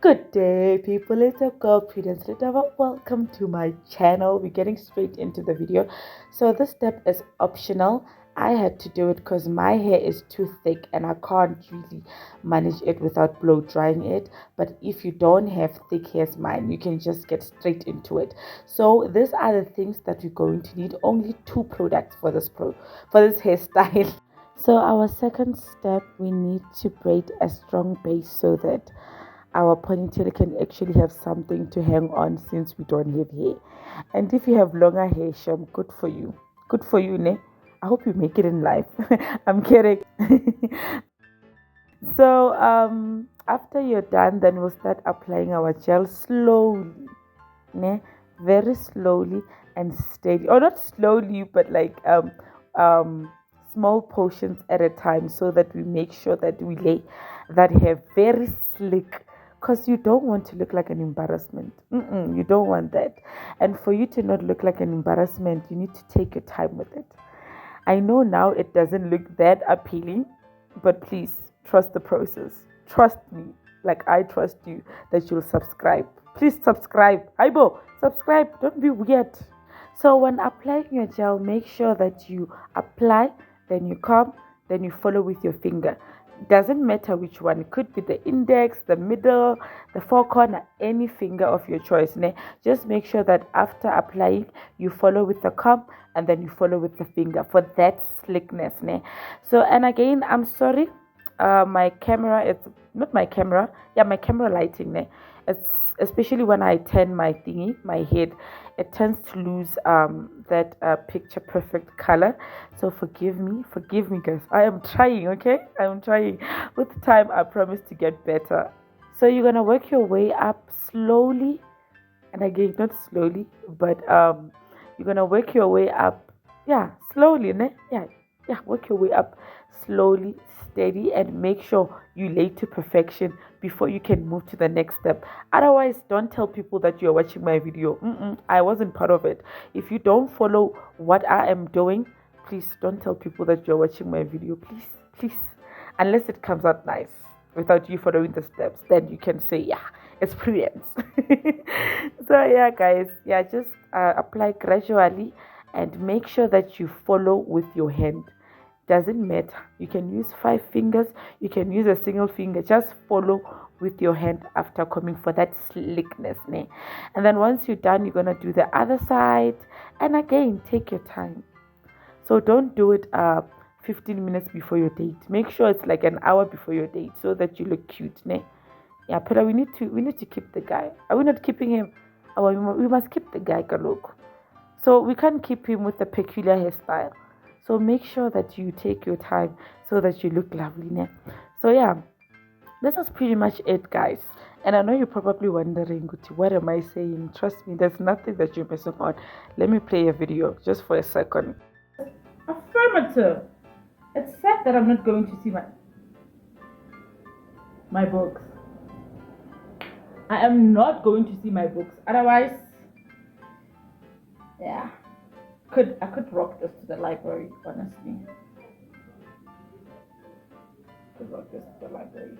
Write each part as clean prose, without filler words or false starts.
Good day, people. It's your girl, Prudence Litava. Welcome to my channel. We're getting straight into the video. So this step is optional. I had to do it because my hair is too thick and I can't really manage it without blow drying it. But if you don't have thick hair as mine, you can just get straight into it. So these are the things that you're going to need. Only two products for this hairstyle. So our second step, we need to braid a strong base so that our ponytail can actually have something to hang on since we don't have hair. And if you have longer hair, Sham, good for you. Good for you, ne? I hope you make it in life. I'm kidding. So after you're done, then we'll start applying our gel slowly, ne? Very slowly and steady. Or not slowly, but like um small portions at a time so that we make sure that we lay that hair very slick because you don't want to look like an embarrassment. You don't want that. And for you to not look like an embarrassment, you need to take your time with it. I know now it doesn't look that appealing, but please trust the process. Trust me, like I trust you that you'll subscribe. Please subscribe. Aibo, subscribe. Don't be weird. So when applying your gel, make sure that you apply, then you comb, then you follow with your finger. Doesn't matter which one. It could be the index, the middle, the four corner, any finger of your choice. Ne? Just make sure that after applying, you follow with the comb and then you follow with the finger for that slickness. Ne? So, and again, I'm sorry, my camera, it's not my camera, yeah, my camera lighting. Ne? It's especially when I turn my thingy, my head, it tends to lose that picture perfect color. So forgive me, guys. I am trying, okay? I am trying. With time, I promise to get better. So you're gonna work your way up slowly, and again, not slowly, but you're gonna work your way up, yeah, slowly, ne? Yeah, work your way up slowly, steady, and make sure you lay to perfection before you can move to the next step. Otherwise, don't tell people that you're watching my video. I wasn't part of it. If you don't follow what I am doing, please don't tell people that you're watching my video. Please, unless it comes out nice without you following the steps, then you can say, yeah, experience. So yeah, guys, yeah, just apply gradually and make sure that you follow with your hand. Doesn't matter, you can use 5 fingers, you can use a single finger, just follow with your hand after coming for that slickness, ne? And then once you're done, you're gonna do the other side, and again, take your time. So don't do it 15 minutes before your date. Make sure it's like an hour before your date so that you look cute, ne? Yeah, but we need to keep the guy. Are we not keeping him? Oh, we must keep the guy, Kalok. So we can't keep him with the peculiar hairstyle. So make sure that you take your time so that you look lovely, ne? So yeah, this is pretty much it, guys. And I know you're probably wondering, Guti, what am I saying? Trust me, there's nothing that you're missing on. Let me play a video just for a second. Affirmative. It's sad that I'm not going to see my books. I am not going to see my books. Otherwise, yeah, I could rock this to the library. Honestly, could rock this to the library.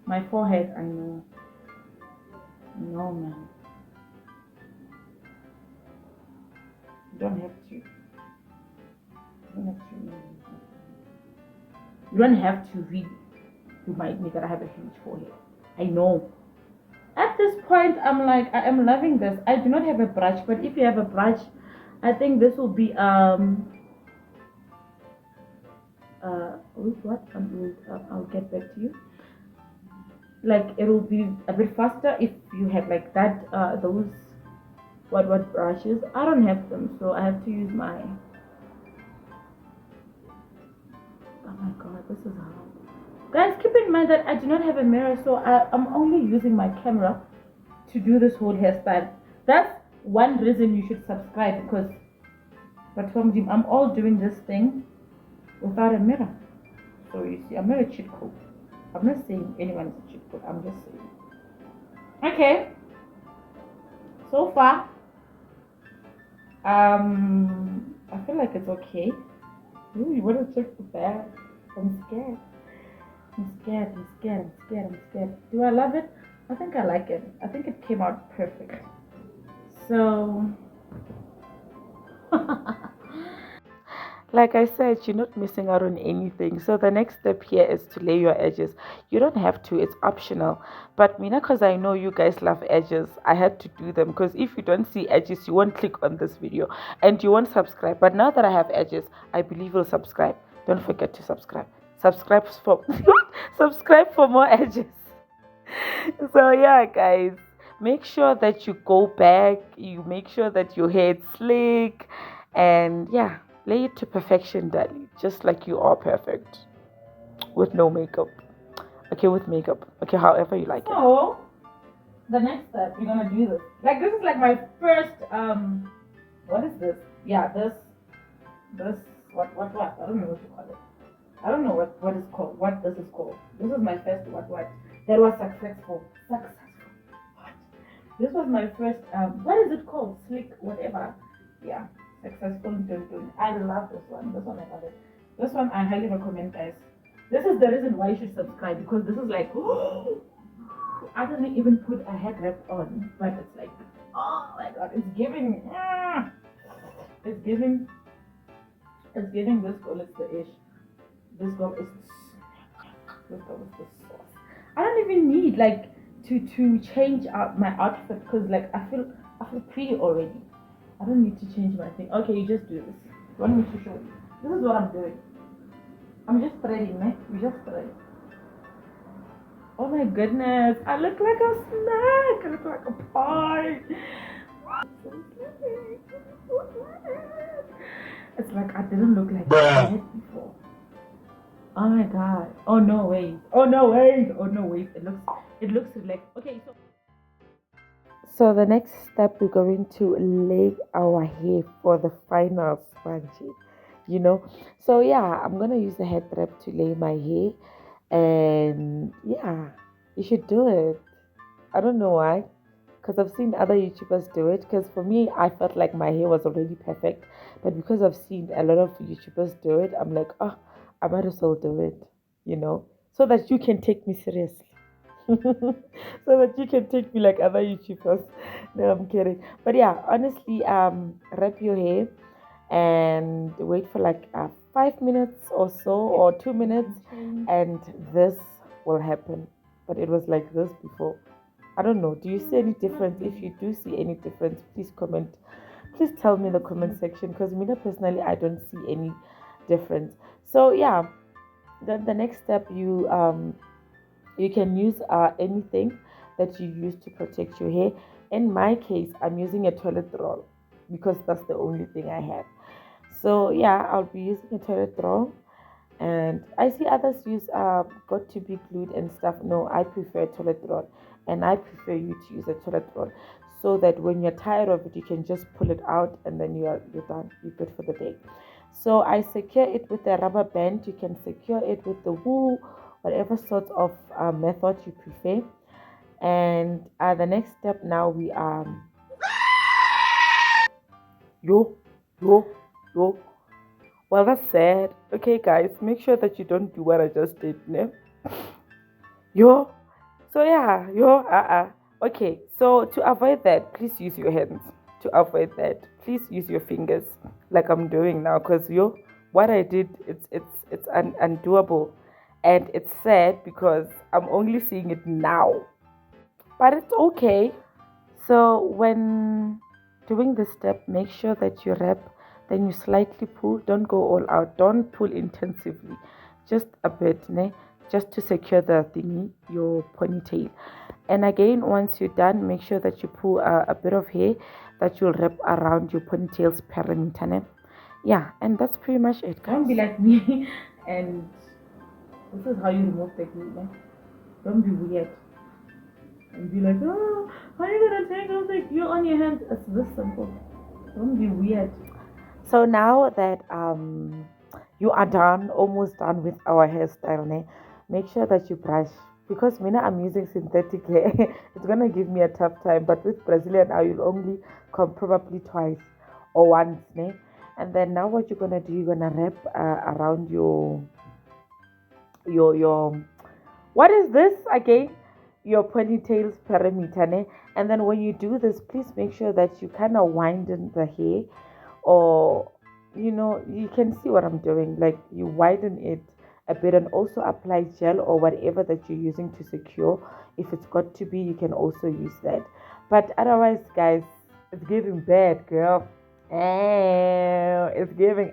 My forehead, I know. No, man. You don't have to. You don't have to. You don't have to read. Remind me that I have a huge forehead. I know. At this point, I'm like, I am loving this. I do not have a brush, but if you have a brush, I think this will be what? I'll get back to you. Like it will be a bit faster if you have like that those what brushes. I don't have them, so I have to use my. Oh my god, this is hard. Guys, keep in mind that I do not have a mirror, so I'm only using my camera to do this whole hairstyle. That's one reason you should subscribe, because but from Jim, I'm all doing this thing without a mirror. So you see, I'm not a cheat code. I'm not saying anyone is a cheat code. I'm just saying. Okay. So far, I feel like it's okay. Ooh, you want to check the bag? I'm scared. I'm scared, I'm scared, I'm scared, I'm scared. Do I love it? I think I like it. I think it came out perfect. So, like I said, you're not missing out on anything. So the next step here is to lay your edges. You don't have to, it's optional. But Mina, because I know you guys love edges, I had to do them, because if you don't see edges, you won't click on this video and you won't subscribe. But now that I have edges, I believe you'll subscribe. Don't forget to subscribe. Subscribe for subscribe for more edges. So yeah, guys, make sure that you go back, you make sure that your hair is slick, and yeah, lay it to perfection, darling, just like you are perfect with no makeup. Okay, with makeup. Okay, however you like it. So the next step, we're gonna do this. Like, this is like my first what is this? Yeah, this what? I don't know what to call it. I don't know what is called, what this is called. This is my first what that was successful. Successful. What? This was my first what is it called? Slick whatever. Yeah. Successful dun. I love this one. This one I love it. This one I highly recommend, guys. This is the reason why you should subscribe, because this is like I didn't even put a head wrap on, but it's like, oh my god, it's giving it's giving this girl is the ish. This girl is the sauce. I don't even need like to change out my outfit, because like I feel pretty already. I don't need to change my thing. Okay, you just do this. You want me to show you? This is what I'm doing. I'm just threading, man. You just thread. Oh my goodness, I look like a snack. I look like a pie. It's like I didn't look like that before. Oh my god. Oh no wait. Oh no wait. Oh no wait. It looks like okay. So the next step, we're going to lay our hair for the final scrunchie. You know. So yeah, I'm gonna use the head wrap to lay my hair, and yeah, you should do it. I don't know why, because I've seen other YouTubers do it. Because for me, I felt like my hair was already perfect, but because I've seen a lot of YouTubers do it, I'm like, oh, I might as well do it, so that you can take me seriously. So that you can take me like other YouTubers. No, I'm kidding. But yeah, honestly, wrap your hair and wait for like 5 minutes or so, or 2 minutes, and this will happen. But it was like this before. I don't know. Do you see any difference? If you do see any difference, please comment. Please tell me in the comment section, because me personally, I don't see any difference. So yeah, then the next step, you can use anything that you use to protect your hair. In my case, I'm using a toilet roll, because that's the only thing I have. So yeah, I'll be using a toilet roll. And I see others use got to be glued and stuff. No, I prefer toilet roll, and I prefer you to use a toilet roll, so that when you're tired of it, you can just pull it out, and then you're done. You're good for the day. So I secure it with a rubber band. You can secure it with the wool, whatever sort of method you prefer. And the next step now, we yo yo yo. Well, that's sad. Okay, guys, make sure that you don't do what I just did, ne? Yo. So yeah, yo. Okay, so to avoid that, please use your hands. To avoid that, please use your fingers, like I'm doing now. Cause yo, what I did, it's undoable, and it's sad because I'm only seeing it now. But it's okay. So when doing this step, make sure that you wrap, then you slightly pull. Don't go all out. Don't pull intensively. Just a bit, ne? Just to secure the thingy, your ponytail. And again, once you're done, make sure that you pull a bit of hair that you'll wrap around your ponytail's perimeter. Ne? Yeah, and that's pretty much it, guys. Don't be like me, and this is how you remove the glue. Ne? Don't be weird and be like, oh, how are you gonna take off the glue on your hands? It's this simple. Don't be weird. So now that you are done, almost done with our hairstyle, ne? Make sure that you brush, because Mina, I'm using synthetic hair. It's gonna give me a tough time, but with Brazilian I will only come probably twice or once, ne? And then now what you're gonna do, you're gonna wrap around your What is this again? Your ponytail's parameter, ne? And then when you do this, please make sure that you kind of widen the hair, or you can see what I'm doing. Like you widen it a bit and also apply gel or whatever that you're using to secure. If it's got to be, you can also use that. But otherwise, guys, it's giving bad, girl. It's giving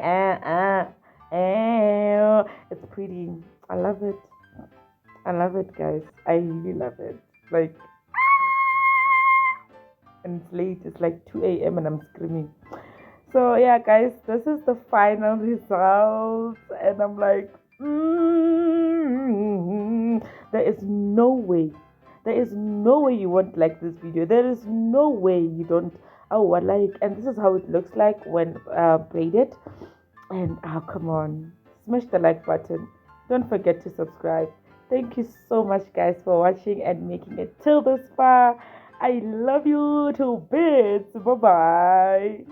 it's pretty. I love it. I love it, guys. I really love it. Like, and it's late. It's like 2 a.m. and I'm screaming. So yeah, guys, this is the final result, and I'm like, there is no way, there is no way you won't like this video. There is no way you don't. Oh, I like, and this is how it looks like when braided. And oh, come on, smash the like button. Don't forget to subscribe. Thank you so much, guys, for watching and making it till this far. I love you to bits. Bye bye.